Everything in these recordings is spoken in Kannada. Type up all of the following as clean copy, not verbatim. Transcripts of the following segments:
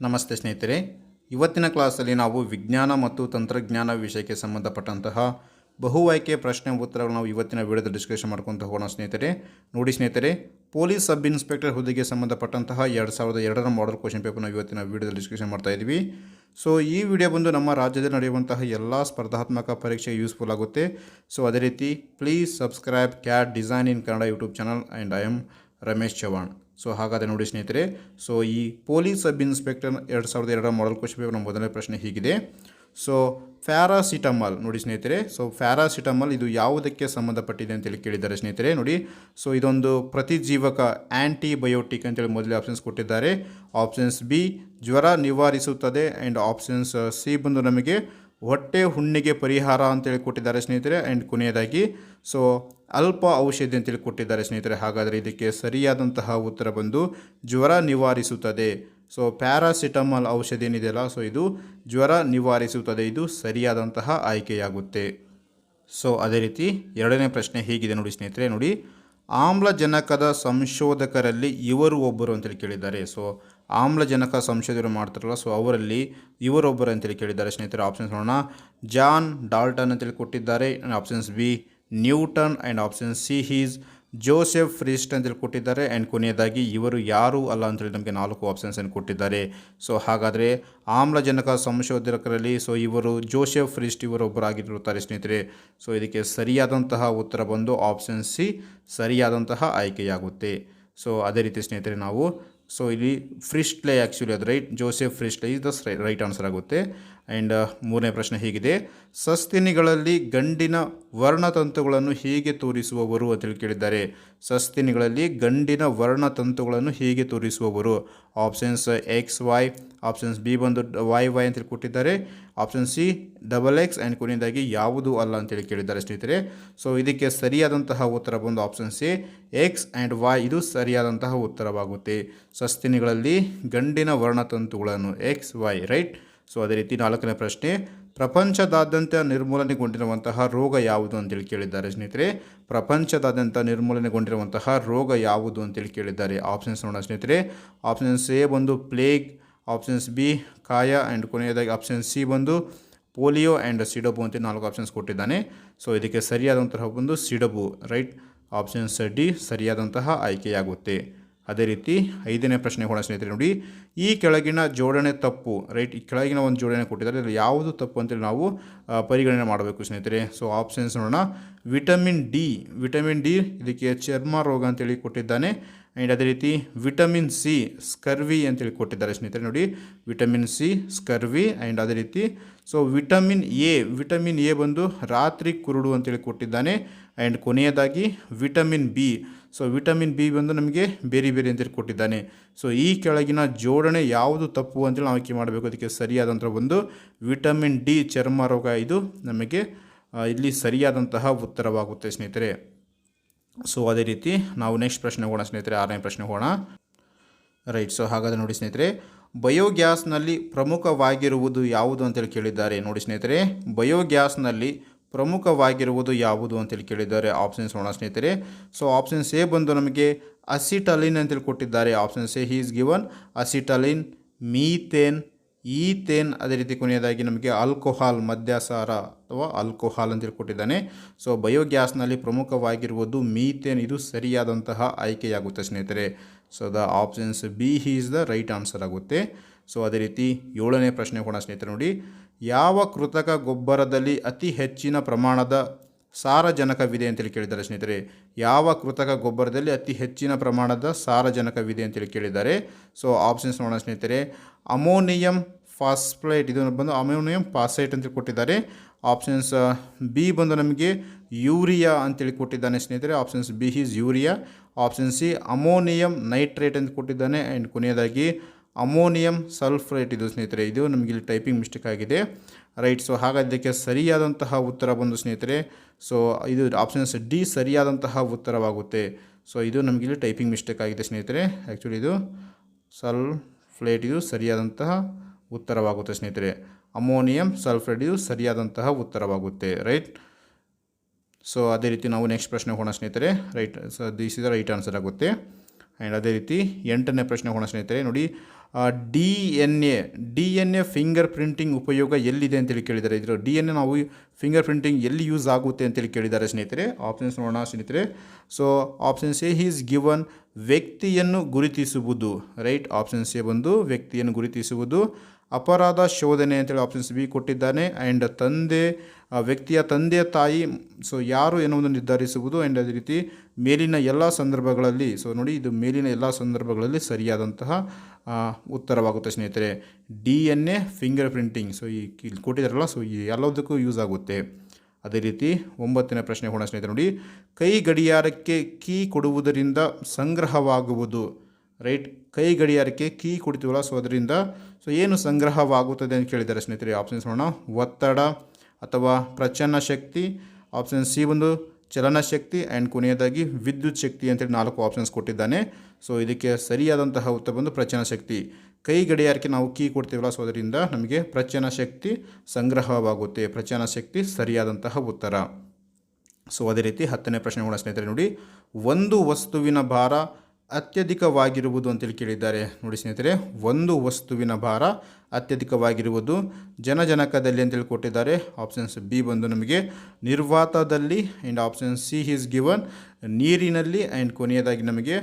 ನಮಸ್ತೆ ಸ್ನೇಹಿತರೆ, ಇವತ್ತಿನ ಕ್ಲಾಸಲ್ಲಿ ನಾವು ವಿಜ್ಞಾನ ಮತ್ತು ತಂತ್ರಜ್ಞಾನ ವಿಷಯಕ್ಕೆ ಸಂಬಂಧಪಟ್ಟಂತಹ ಬಹು ಆಯ್ಕೆ ಪ್ರಶ್ನೆ ಉತ್ತರಗಳು ನಾವು ಇವತ್ತಿನ ವಿಡಿಯೋದಲ್ಲಿ ಡಿಸ್ಕಷನ್ ಮಾಡ್ಕೊತ ಹೋಗೋಣ ಸ್ನೇಹಿತರೆ. ನೋಡಿ ಸ್ನೇಹಿತರೆ, ಪೊಲೀಸ್ ಸಬ್ ಇನ್ಸ್ಪೆಕ್ಟರ್ ಹುದ್ದೆಗೆ ಸಂಬಂಧಪಟ್ಟಂತಹ 2002ರ ಮಾಡೆಲ್ ಕ್ವಶನ್ ಪೇಪರ್ ನಾವು ಇವತ್ತಿನ ವಿಡಿಯೋದಲ್ಲಿ ಡಿಸ್ಕಷನ್ ಮಾಡ್ತಾ ಇದ್ದೀವಿ. ಸೊ ಈ ವಿಡಿಯೋ ಬಂದು ನಮ್ಮ ರಾಜ್ಯದಲ್ಲಿ ನಡೆಯುವಂತಹ ಎಲ್ಲ ಸ್ಪರ್ಧಾತ್ಮಕ ಪರೀಕ್ಷೆಗೆ ಯೂಸ್ಫುಲ್ ಆಗುತ್ತೆ. ಸೊ ಅದೇ ರೀತಿ please subscribe cat design in Kannada YouTube channel and I am Ramesh Chavan. So ಹಾಗಾದರೆ ನೋಡಿ ಸ್ನೇಹಿತರೆ, ಸೊ ಈ ಪೊಲೀಸ್ ಸಬ್ ಇನ್ಸ್ಪೆಕ್ಟರ್ 2002ರ ಮಾಡೆಲ್ ಕ್ವಶನ್ ಪೇಪರ್ ನಮ್ಮ ಮೊದಲನೇ ಪ್ರಶ್ನೆ ಹೀಗಿದೆ. ಸೊ ಪ್ಯಾರಾಸಿಟಮಾಲ್ ನೋಡಿ ಸ್ನೇಹಿತರೆ, ಸೊ ಪ್ಯಾರಾಸಿಟಮಾಲ್ ಇದು ಯಾವುದಕ್ಕೆ ಸಂಬಂಧಪಟ್ಟಿದೆ ಅಂತೇಳಿ ಕೇಳಿದ್ದಾರೆ ಸ್ನೇಹಿತರೆ. ನೋಡಿ, ಸೊ ಇದೊಂದು ಪ್ರತಿಜೀವಕ ಆ್ಯಂಟಿಬಯೋಟಿಕ್ ಅಂತೇಳಿ ಮೊದಲೇ ಆಪ್ಷನ್ಸ್ ಕೊಟ್ಟಿದ್ದಾರೆ. ಆಪ್ಷನ್ಸ್ ಬಿ ಜ್ವರ ನಿವಾರಿಸುತ್ತದೆ ಆ್ಯಂಡ್ ಆಪ್ಷನ್ಸ್ ಸಿ ಬಂದು ನಮಗೆ ಹೊಟ್ಟೆ ಹುಣ್ಣಿಗೆ ಪರಿಹಾರ ಅಂತೇಳಿ ಕೊಟ್ಟಿದ್ದಾರೆ ಸ್ನೇಹಿತರೆ. ಆ್ಯಂಡ್ ಕೊನೆಯದಾಗಿ ಸೊ ಅಲ್ಪ ಔಷಧಿ ಅಂತೇಳಿ ಕೊಟ್ಟಿದ್ದಾರೆ ಸ್ನೇಹಿತರೆ. ಹಾಗಾದರೆ ಇದಕ್ಕೆ ಸರಿಯಾದಂತಹ ಉತ್ತರ ಬಂದು ಜ್ವರ ನಿವಾರಿಸುತ್ತದೆ. ಸೊ ಪ್ಯಾರಾಸಿಟಮಾಲ್ ಔಷಧಿ ಏನಿದೆಯಲ್ಲ, ಸೊ ಇದು ಜ್ವರ ನಿವಾರಿಸುತ್ತದೆ, ಇದು ಸರಿಯಾದಂತಹ ಆಯ್ಕೆಯಾಗುತ್ತೆ. ಸೊ ಅದೇ ರೀತಿ ಎರಡನೇ ಪ್ರಶ್ನೆ ಹೀಗಿದೆ ನೋಡಿ ಸ್ನೇಹಿತರೆ. ನೋಡಿ, ಆಮ್ಲಜನಕದ ಸಂಶೋಧಕರಲ್ಲಿ ಇವರು ಒಬ್ಬರು ಅಂತೇಳಿ ಕೇಳಿದ್ದಾರೆ. ಸೊ ಆಮ್ಲಜನಕ ಸಂಶೋಧನೆ ಮಾಡ್ತಾರಲ್ಲ, ಸೊ ಅವರಲ್ಲಿ ಇವರೊಬ್ಬರು ಅಂತೇಳಿ ಕೇಳಿದ್ದಾರೆ ಸ್ನೇಹಿತರೆ. ಆಪ್ಷನ್ಸ್ ನೋಡೋಣ. ಜಾನ್ ಡಾಲ್ಟನ್ ಅಂತೇಳಿ ಕೊಟ್ಟಿದ್ದಾರೆ. Options B Newton and option C is Joseph Priestley ಅಂತೇಳಿ ಕೊಟ್ಟಿದ್ದಾರೆ. ಆ್ಯಂಡ್ ಕೊನೆಯದಾಗಿ ಇವರು ಯಾರು ಅಲ್ಲ ಅಂತೇಳಿ ನಮಗೆ 4 ಆಪ್ಷನ್ಸನ್ನು ಕೊಟ್ಟಿದ್ದಾರೆ. ಸೊ ಹಾಗಾದರೆ ಆಮ್ಲಜನಕ ಸಂಶೋಧಕರಲ್ಲಿ ಸೊ ಇವರು ಜೋಸೆಫ್ ಫ್ರಿಸ್ಟ್ ಇವರೊಬ್ಬರಾಗಿರುತ್ತಾರೆ ಸ್ನೇಹಿತರೆ. ಸೊ ಇದಕ್ಕೆ ಸರಿಯಾದಂತಹ ಉತ್ತರ ಬಂದು ಆಪ್ಷನ್ ಸಿ ಸರಿಯಾದಂತಹ ಆಯ್ಕೆಯಾಗುತ್ತೆ. ಸೊ ಅದೇ ರೀತಿ ಸ್ನೇಹಿತರೆ ನಾವು ಸೊ ಇಲ್ಲಿ ಫ್ರಿಸ್ಟ್ಲೆ ಆ್ಯಕ್ಚುಲಿ ಅದು right, Joseph Priestley is the right answer ಆಗುತ್ತೆ. ಆ್ಯಂಡ್ ಮೂರನೇ ಪ್ರಶ್ನೆ ಹೀಗಿದೆ. ಸಸ್ತನಿಗಳಲ್ಲಿ ಗಂಡಿನ ವರ್ಣತಂತುಗಳನ್ನು ಹೇಗೆ ತೋರಿಸುವವರು ಅಂತೇಳಿ ಕೇಳಿದ್ದಾರೆ. ಸಸ್ತನಿಗಳಲ್ಲಿ ಗಂಡಿನ ವರ್ಣತಂತುಗಳನ್ನು ಹೇಗೆ ತೋರಿಸುವವರು. Options X Y, options B ಬಂದು ವೈ ವೈ ಅಂತೇಳಿ ಕೊಟ್ಟಿದ್ದಾರೆ. ಆಪ್ಷನ್ ಸಿ XX ಆ್ಯಂಡ್ ಕೊನೆಯದಾಗಿ ಯಾವುದು ಅಲ್ಲ ಅಂತೇಳಿ ಕೇಳಿದ್ದಾರೆ ಸ್ನೇಹಿತರೆ. ಸೊ ಇದಕ್ಕೆ ಸರಿಯಾದಂತಹ ಉತ್ತರ ಬಂದು option C X and Y, ಇದು ಸರಿಯಾದಂತಹ ಉತ್ತರವಾಗುತ್ತೆ. ಸಸ್ತನಿಗಳಲ್ಲಿ ಗಂಡಿನ ವರ್ಣತಂತುಗಳನ್ನು ಎಕ್ಸ್ ವೈ ರೈಟ್. ಸೊ ಅದೇ ರೀತಿ ನಾಲ್ಕನೇ ಪ್ರಶ್ನೆ. ಪ್ರಪಂಚದಾದ್ಯಂತ ನಿರ್ಮೂಲನೆಗೊಂಡಿರುವಂತಹ ರೋಗ ಯಾವುದು ಅಂತೇಳಿ ಕೇಳಿದ್ದಾರೆ ಸ್ನೇಹಿತರೆ. ಪ್ರಪಂಚದಾದ್ಯಂತ ನಿರ್ಮೂಲನೆಗೊಂಡಿರುವಂತಹ ರೋಗ ಯಾವುದು ಅಂತೇಳಿ ಕೇಳಿದ್ದಾರೆ. ಆಪ್ಷನ್ಸ್ ನೋಡೋಣ ಸ್ನೇಹಿತರೆ. ಆಪ್ಷನ್ಸ್ ಎ ಬಂದು ಪ್ಲೇಗ್, ಆಪ್ಷನ್ಸ್ ಬಿ ಕಾಯ ಆ್ಯಂಡ್ ಕೊನೆಯದಾಗಿ ಆಪ್ಷನ್ ಸಿ ಬಂದು ಪೋಲಿಯೋ ಆ್ಯಂಡ್ ಸಿಡಬು ಅಂತ 4 ಆಪ್ಷನ್ಸ್ ಕೊಟ್ಟಿದ್ದಾನೆ. ಸೊ ಇದಕ್ಕೆ ಸರಿಯಾದಂತಹ ಒಂದು ಸಿಡಬು ರೈಟ್. ಆಪ್ಷನ್ಸ್ ಡಿ ಸರಿಯಾದಂತಹ ಆಯ್ಕೆಯಾಗುತ್ತೆ. ಅದೇ ರೀತಿ ಐದನೇ ಪ್ರಶ್ನೆ ಹೋಗೋಣ ಸ್ನೇಹಿತರೆ. ನೋಡಿ, ಈ ಕೆಳಗಿನ ಜೋಡಣೆ ತಪ್ಪು ರೈಟ್. ಈ ಕೆಳಗಿನ ಒಂದು ಜೋಡಣೆ ಕೊಟ್ಟಿದ್ದಾರೆ, ಇದರಲ್ಲಿ ಯಾವುದು ತಪ್ಪು ಅಂತೇಳಿ ನಾವು ಪರಿಗಣನೆ ಮಾಡಬೇಕು ಸ್ನೇಹಿತರೆ. ಸೊ ಆಪ್ಷನ್ಸ್ ನೋಡೋಣ. ವಿಟಮಿನ್ ಡಿ ಇದಕ್ಕೆ ಚರ್ಮ ರೋಗ ಅಂತೇಳಿ ಕೊಟ್ಟಿದ್ದಾನೆ. ಆ್ಯಂಡ್ ಅದೇ ರೀತಿ ವಿಟಮಿನ್ ಸಿ ಸ್ಕರ್ವಿ ಅಂತೇಳಿ ಕೊಟ್ಟಿದ್ದಾರೆ ಸ್ನೇಹಿತರೆ. ನೋಡಿ, ವಿಟಮಿನ್ ಸಿ ಸ್ಕರ್ವಿ. ಆ್ಯಂಡ್ ಅದೇ ರೀತಿ ಸೊ ವಿಟಮಿನ್ ಎ ಬಂದು ರಾತ್ರಿ ಕುರುಡು ಅಂತೇಳಿ ಕೊಟ್ಟಿದ್ದಾನೆ. ಆ್ಯಂಡ್ ಕೊನೆಯದಾಗಿ vitamin B, so vitamin B ಬಂದು ನಮಗೆ ಬೇರೆ ಅಂತೇಳಿ ಕೊಟ್ಟಿದ್ದಾನೆ. ಸೊ ಈ ಕೆಳಗಿನ ಜೋಡಣೆ ಯಾವುದು ತಪ್ಪು ಅಂತೇಳಿ ನಾವು ಆಯ್ಕೆ ಮಾಡಬೇಕು. ಅದಕ್ಕೆ ಸರಿಯಾದಂಥ ಒಂದು ವಿಟಮಿನ್ ಡಿ ಚರ್ಮ ರೋಗ, ಇದು ನಮಗೆ ಇಲ್ಲಿ ಸರಿಯಾದಂತಹ ಉತ್ತರವಾಗುತ್ತೆ ಸ್ನೇಹಿತರೆ. ಸೊ ಅದೇ ರೀತಿ ನಾವು ನೆಕ್ಸ್ಟ್ ಪ್ರಶ್ನೆ ಹೋಗೋಣ ಸ್ನೇಹಿತರೆ. ಆರನೇ ಪ್ರಶ್ನೆ ಹೋಗೋಣ ರೈಟ್. ಸೊ ಹಾಗಾದರೆ ನೋಡಿ ಸ್ನೇಹಿತರೆ, ಬಯೋಗ್ಯಾಸ್ನಲ್ಲಿ ಪ್ರಮುಖವಾಗಿರುವುದು ಯಾವುದು ಅಂತೇಳಿ ಕೇಳಿದ್ದಾರೆ. ನೋಡಿ ಸ್ನೇಹಿತರೆ, ಬಯೋಗ್ಯಾಸ್ನಲ್ಲಿ ಪ್ರಮುಖವಾಗಿರುವುದು ಯಾವುದು ಅಂತೇಳಿ ಕೇಳಿದ್ದಾರೆ. ಆಪ್ಷನ್ಸ್ ನೋಡೋಣ ಸ್ನೇಹಿತರೆ. ಸೊ ಆಪ್ಷನ್ಸ್ ಎ ಬಂದು ನಮಗೆ ಅಸಿಟಲಿನ್ ಅಂತೇಳಿ ಕೊಟ್ಟಿದ್ದಾರೆ. Options A is given acetylene, methane, ethane, ಅದೇ ರೀತಿ ಕೊನೆಯದಾಗಿ ನಮಗೆ ಆಲ್ಕೋಹಾಲ್, ಮದ್ಯಸಾರ ಅಥವಾ ಆಲ್ಕೋಹಾಲ್ ಅಂತೇಳಿ ಕೊಟ್ಟಿದ್ದಾನೆ. ಸೊ ಬಯೋಗ್ಯಾಸ್ನಲ್ಲಿ ಪ್ರಮುಖವಾಗಿರುವುದು ಮೀಥೇನ್, ಇದು ಸರಿಯಾದಂತಹ ಆಯ್ಕೆಯಾಗುತ್ತೆ ಸ್ನೇಹಿತರೆ. So the options B is the right answer ಆಗುತ್ತೆ. ಸೊ ಅದೇ ರೀತಿ ಏಳನೇ ಪ್ರಶ್ನೆ ಹೋಗೋಣ ಸ್ನೇಹಿತರೆ. ನೋಡಿ, ಯಾವ ಕೃತಕ ಗೊಬ್ಬರದಲ್ಲಿ ಅತಿ ಹೆಚ್ಚಿನ ಪ್ರಮಾಣದ ಸಾರಜನಕವಿದೆ ಅಂತೇಳಿ ಕೇಳಿದ್ದಾರೆ ಸ್ನೇಹಿತರೆ. ಯಾವ ಕೃತಕ ಗೊಬ್ಬರದಲ್ಲಿ ಅತಿ ಹೆಚ್ಚಿನ ಪ್ರಮಾಣದ ಸಾರಜನಕವಿದೆ ಅಂತೇಳಿ ಕೇಳಿದ್ದಾರೆ. ಸೊ ಆಪ್ಷನ್ಸ್ ನೋಡೋಣ ಸ್ನೇಹಿತರೆ. ಅಮೋನಿಯಂ ಫಾಸ್ಫೇಟ್, ಇದು ಬಂದು ಅಮೋನಿಯಂ ಫಾಸ್ಫೇಟ್ ಅಂತೇಳಿ ಕೊಟ್ಟಿದ್ದಾರೆ. ಆಪ್ಷನ್ಸ್ ಬಿ ಬಂದು ನಮಗೆ ಯೂರಿಯಾ ಅಂತೇಳಿ ಕೊಟ್ಟಿದ್ದಾನೆ ಸ್ನೇಹಿತರೆ. Options B is urea. Option C ammonium nitrate ಅಂತ ಕೊಟ್ಟಿದ್ದಾನೆ. ಆ್ಯಂಡ್ ಕೊನೆಯದಾಗಿ ಅಮೋನಿಯಂ ಸಲ್ಫೇಟ್, ಇದು ಸ್ನೇಹಿತರೆ ಇದು ನಮಗೆ ಇಲ್ಲಿ ಟೈಪಿಂಗ್ ಮಿಸ್ಟೇಕ್ ಆಗಿದೆ ರೈಟ್. ಸೊ ಹಾಗಾಗಿ ಇದಕ್ಕೆ ಸರಿಯಾದಂತಹ ಉತ್ತರ ಬಂದು ಸ್ನೇಹಿತರೆ, ಸೊ ಇದು ಆಪ್ಷನ್ಸ್ ಡಿ ಸರಿಯಾದಂತಹ ಉತ್ತರವಾಗುತ್ತೆ. ಸೊ ಇದು ನಮಗೆ ಇಲ್ಲಿ ಟೈಪಿಂಗ್ ಮಿಸ್ಟೇಕ್ ಆಗಿದೆ ಸ್ನೇಹಿತರೆ. ಆ್ಯಕ್ಚುಲಿ ಇದು ಸಲ್ಫೇಟ್, ಇದು ಸರಿಯಾದಂತಹ ಉತ್ತರವಾಗುತ್ತೆ ಸ್ನೇಹಿತರೆ. ಅಮೋನಿಯಂ ಸಲ್ಫೇಟ್, ಇದು ಸರಿಯಾದಂತಹ ಉತ್ತರವಾಗುತ್ತೆ ರೈಟ್. ಸೊ ಅದೇ ರೀತಿ ನಾವು ನೆಕ್ಸ್ಟ್ ಪ್ರಶ್ನೆ ಹೋಗೋಣ ಸ್ನೇಹಿತರೆ right. So this is the right answer ಆಗುತ್ತೆ. ಆ್ಯಂಡ್ ಅದೇ ರೀತಿ 8ನೇ ಪ್ರಶ್ನೆ ಹೋಗೋಣ ಸ್ನೇಹಿತರೆ. ನೋಡಿ, D N A finger printing ಉಪಯೋಗ ಎಲ್ಲಿದೆ ಅಂತೇಳಿ ಕೇಳಿದ್ದಾರೆ. ಇದರ ಡಿ ಎನ್ ಎ ನಾವು ಫಿಂಗರ್ ಪ್ರಿಂಟಿಂಗ್ ಎಲ್ಲಿ ಯೂಸ್ ಆಗುತ್ತೆ ಅಂತೇಳಿ ಕೇಳಿದ್ದಾರೆ ಸ್ನೇಹಿತರೆ. ಆಪ್ಷನ್ಸ್ ನೋಡೋಣ ಸ್ನೇಹಿತರೆ. So option C is given ವ್ಯಕ್ತಿಯನ್ನು ಗುರುತಿಸುವುದು, ರೈಟ್. ಆಪ್ಷನ್ ಸಿ ಬಂದು ವ್ಯಕ್ತಿಯನ್ನು ಗುರುತಿಸುವುದು. ಅಪರಾಧ ಶೋಧನೆ ಅಂತೇಳಿ ಆಪ್ಷನ್ಸ್ ಬಿ ಕೊಟ್ಟಿದ್ದಾನೆ. ಆ್ಯಂಡ್ ವ್ಯಕ್ತಿಯ ತಂದೆ ತಾಯಿ, ಸೊ ಯಾರು ಎನ್ನುವುದನ್ನು ನಿರ್ಧರಿಸುವುದು. ಆ್ಯಂಡ್ ಅದೇ ರೀತಿ ಮೇಲಿನ ಎಲ್ಲ ಸಂದರ್ಭಗಳಲ್ಲಿ, ಸೊ ನೋಡಿ ಇದು ಮೇಲಿನ ಎಲ್ಲ ಸಂದರ್ಭಗಳಲ್ಲಿ ಸರಿಯಾದಂತಹ ಉತ್ತರವಾಗುತ್ತೆ ಸ್ನೇಹಿತರೆ. D N A finger printing, so ಈ ಇಲ್ಲಿ ಕೊಟ್ಟಿದ್ದಾರಲ್ಲ, ಸೊ ಈ ಎಲ್ಲದಕ್ಕೂ ಯೂಸ್ ಆಗುತ್ತೆ. ಅದೇ ರೀತಿ 9ನೇ ಪ್ರಶ್ನೆ ಹೋಗೋಣ ಸ್ನೇಹಿತರೆ. ನೋಡಿ, ಕೈ ಗಡಿಯಾರಕ್ಕೆ ಕೀ ಕೊಡುವುದರಿಂದ ಸಂಗ್ರಹವಾಗುವುದು, ರೈಟ್. ಕೈ ಗಡಿಯಾರಕ್ಕೆ ಕೀ ಕೊಡ್ತೀವಲ್ಲ, ಸೊ ಅದರಿಂದ ಸೊ ಏನು ಸಂಗ್ರಹವಾಗುತ್ತದೆ ಅಂತ ಕೇಳಿದ್ದಾರೆ ಸ್ನೇಹಿತರೆ. ಆಪ್ಷನ್ಸ್ ನೋಡೋಣ. ಒತ್ತಡ ಅಥವಾ ಪ್ರಚನ್ನ ಶಕ್ತಿ. ಆಪ್ಷನ್ ಸಿ ಒಂದು ಚಲನಶಕ್ತಿ. ಆ್ಯಂಡ್ ಕೊನೆಯದಾಗಿ ವಿದ್ಯುತ್ ಶಕ್ತಿ ಅಂತೇಳಿ 4 ಆಪ್ಷನ್ಸ್ ಕೊಟ್ಟಿದ್ದಾನೆ. ಸೊ ಇದಕ್ಕೆ ಸರಿಯಾದಂತಹ ಉತ್ತರ ಬಂದು ಪ್ರಚನ್ನ ಶಕ್ತಿ. ಕೈ ಗಡಿಯಾರಕ್ಕೆ ನಾವು ಕೀ ಕೊಡ್ತೀವಲ್ಲ, ಸೊ ಅದರಿಂದ ನಮಗೆ ಪ್ರಚನ್ನ ಶಕ್ತಿ ಸಂಗ್ರಹವಾಗುತ್ತೆ. ಪ್ರಚನ್ನ ಶಕ್ತಿ ಸರಿಯಾದಂತಹ ಉತ್ತರ. ಸೊ ಅದೇ ರೀತಿ 10ನೇ ಪ್ರಶ್ನೆ ಕೂಡ ಸ್ನೇಹಿತರೆ. ನೋಡಿ, ಒಂದು ವಸ್ತುವಿನ ಭಾರ ಅತ್ಯಧಿಕವಾಗಿರುವುದು ಅಂತೇಳಿ ಕೇಳಿದ್ದಾರೆ. ನೋಡಿ ಸ್ನೇಹಿತರೆ, ಒಂದು ವಸ್ತುವಿನ ಭಾರ ಅತ್ಯಧಿಕವಾಗಿರುವುದು ಜನಜನಕದಲ್ಲಿ ಅಂತೇಳಿ ಕೊಟ್ಟಿದ್ದಾರೆ. ಆಪ್ಷನ್ಸ್ ಬಿ ಬಂದು ನಮಗೆ ನಿರ್ವಾತದಲ್ಲಿ. And option C is given ನೀರಿನಲ್ಲಿ. ಆ್ಯಂಡ್ ಕೊನೆಯದಾಗಿ ನಮಗೆ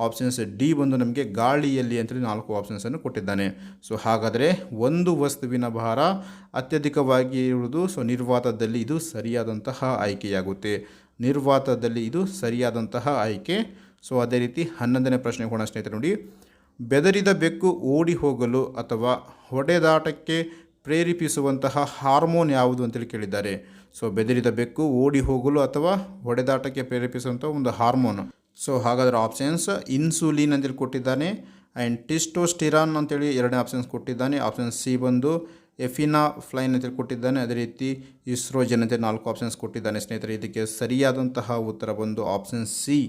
ಆಪ್ಷನ್ಸ್ ಡಿ ಬಂದು ನಮಗೆ ಗಾಳಿಯಲ್ಲಿ ಅಂತೇಳಿ 4 ಆಪ್ಷನ್ಸನ್ನು ಕೊಟ್ಟಿದ್ದಾನೆ. ಸೊ ಹಾಗಾದರೆ ಒಂದು ವಸ್ತುವಿನ ಭಾರ ಅತ್ಯಧಿಕವಾಗಿರುವುದು ಸೊ ನಿರ್ವಾತದಲ್ಲಿ, ಇದು ಸರಿಯಾದಂತಹ ಆಯ್ಕೆಯಾಗುತ್ತೆ. ನಿರ್ವಾತದಲ್ಲಿ ಇದು ಸರಿಯಾದಂತಹ ಆಯ್ಕೆ. ಸೊ ಅದೇ ರೀತಿ 11ನೇ ಪ್ರಶ್ನೆ ಹೋಗೋಣ ಸ್ನೇಹಿತರೆ. ನೋಡಿ, ಬೆದರಿದ ಬೆಕ್ಕು ಓಡಿ ಹೋಗಲು ಅಥವಾ ಹೊಡೆದಾಟಕ್ಕೆ ಪ್ರೇರೇಪಿಸುವಂತಹ ಹಾರ್ಮೋನ್ ಯಾವುದು ಅಂತೇಳಿ ಕೇಳಿದ್ದಾರೆ. ಸೊ ಬೆದರಿದ ಬೆಕ್ಕು ಓಡಿ ಹೋಗಲು ಅಥವಾ ಹೊಡೆದಾಟಕ್ಕೆ ಪ್ರೇರೇಪಿಸುವಂಥ ಒಂದು ಹಾರ್ಮೋನ್. ಸೊ ಹಾಗಾದರೆ ಆಪ್ಷನ್ಸ್ ಇನ್ಸುಲಿನ್ ಅಂತೇಳಿ ಕೊಟ್ಟಿದ್ದಾನೆ. ಆ್ಯಂಡ್ ಟೆಸ್ಟೋಸ್ಟಿರಾನ್ ಅಂತೇಳಿ 2ನೇ ಆಪ್ಷನ್ಸ್ ಕೊಟ್ಟಿದ್ದಾನೆ. ಆಪ್ಷನ್ ಸಿ ಬಂದು ಎಫಿನಾಫ್ಲೈನ್ ಅಂತೇಳಿ ಕೊಟ್ಟಿದ್ದಾನೆ. ಅದೇ ರೀತಿ ಈಸ್ಟ್ರೋಜನ್ ಅಂತೇಳಿ 4 ಆಪ್ಷನ್ಸ್ ಕೊಟ್ಟಿದ್ದಾನೆ ಸ್ನೇಹಿತರೆ. ಇದಕ್ಕೆ ಸರಿಯಾದಂತಹ ಉತ್ತರ ಬಂದು ಆಪ್ಷನ್ ಸಿ.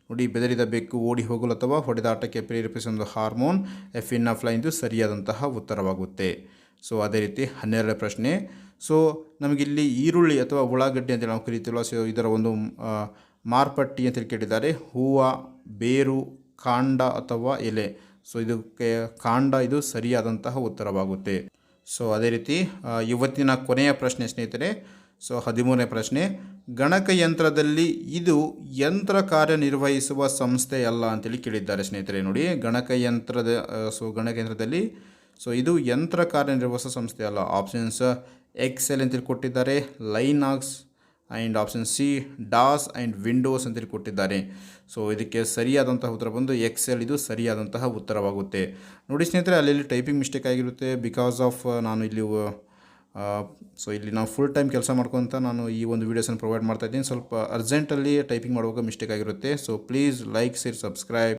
ನೋಡಿ, ಬೆದರಿದ ಬೆಕ್ಕು ಓಡಿ ಹೋಗಲು ಅಥವಾ ಹೊಡೆದಾಟಕ್ಕೆ ಪ್ರೇರೇಪಿಸುವ ಹಾರ್ಮೋನ್ ಎಫಿನಾಫ್ಲೈನ್, ಇದು ಸರಿಯಾದಂತಹ ಉತ್ತರವಾಗುತ್ತೆ. ಸೊ ಅದೇ ರೀತಿ 12ನೇ ಪ್ರಶ್ನೆ. ಸೊ ನಮಗಿಲ್ಲಿ ಈರುಳ್ಳಿ ಅಥವಾ ಉಳ್ಳಾಗಡ್ಡಿ ಅಂತೇಳಿ ನಾವು ಕರಿತೀವಲ್ಲ, ಸೊ ಇದರ ಒಂದು ಮಾರ್ಪಟ್ಟಿ ಅಂತೇಳಿ ಕೇಳಿದ್ದಾರೆ. ಹೂವು, ಬೇರು, ಕಾಂಡ ಅಥವಾ ಎಲೆ. ಸೊ ಇದಕ್ಕೆ ಕಾಂಡ, ಇದು ಸರಿಯಾದಂತಹ ಉತ್ತರವಾಗುತ್ತೆ. ಸೊ ಅದೇ ರೀತಿ ಇವತ್ತಿನ ಕೊನೆಯ ಪ್ರಶ್ನೆ ಸ್ನೇಹಿತರೆ. ಸೊ 13ನೇ ಪ್ರಶ್ನೆ. ಗಣಕಯಂತ್ರದಲ್ಲಿ ಇದು ಯಂತ್ರ ಕಾರ್ಯನಿರ್ವಹಿಸುವ ಸಂಸ್ಥೆ ಅಲ್ಲ ಅಂತೇಳಿ ಕೇಳಿದ್ದಾರೆ ಸ್ನೇಹಿತರೆ. ನೋಡಿ, ಗಣಕಯಂತ್ರದಲ್ಲಿ ಸೊ ಇದು ಯಂತ್ರ ಕಾರ್ಯನಿರ್ವಹಿಸುವ ಸಂಸ್ಥೆ ಅಲ್ಲ. ಆಪ್ಷನ್ಸ್ ಎಕ್ಸೆಲ್ ಅಂತೇಳಿ ಕೊಟ್ಟಿದ್ದಾರೆ, Linux, and option C DOS and Windows ಅಂತೇಳಿ ಕೊಟ್ಟಿದ್ದಾರೆ. ಸೊ ಇದಕ್ಕೆ ಸರಿಯಾದಂತಹ ಉತ್ತರ ಬಂದು ಎಕ್ಸೆಲ್, ಇದು ಸರಿಯಾದಂತಹ ಉತ್ತರವಾಗುತ್ತೆ. ನೋಡಿ ಸ್ನೇಹಿತರೆ, ಅಲ್ಲಿ ಟೈಪಿಂಗ್ ಮಿಸ್ಟೇಕ್ ಆಗಿರುತ್ತೆ. ಬಿಕಾಸ್ ಆಫ್ ನಾನು ಇಲ್ಲಿ ಇಲ್ಲಿ ನಾವು ಫುಲ್ ಟೈಮ್ ಕೆಲಸ ಮಾಡ್ಕೊತ ನಾನು ಈ ಒಂದು ವೀಡಿಯೋಸನ್ನು ಪ್ರೊವೈಡ್ ಮಾಡ್ತಾಯಿದ್ದೀನಿ. ಸ್ವಲ್ಪ ಅರ್ಜೆಂಟಲ್ಲಿ ಟೈಪಿಂಗ್ ಮಾಡುವಾಗ ಮಿಸ್ಟೇಕ್ ಆಗಿರುತ್ತೆ. So please like, share, subscribe.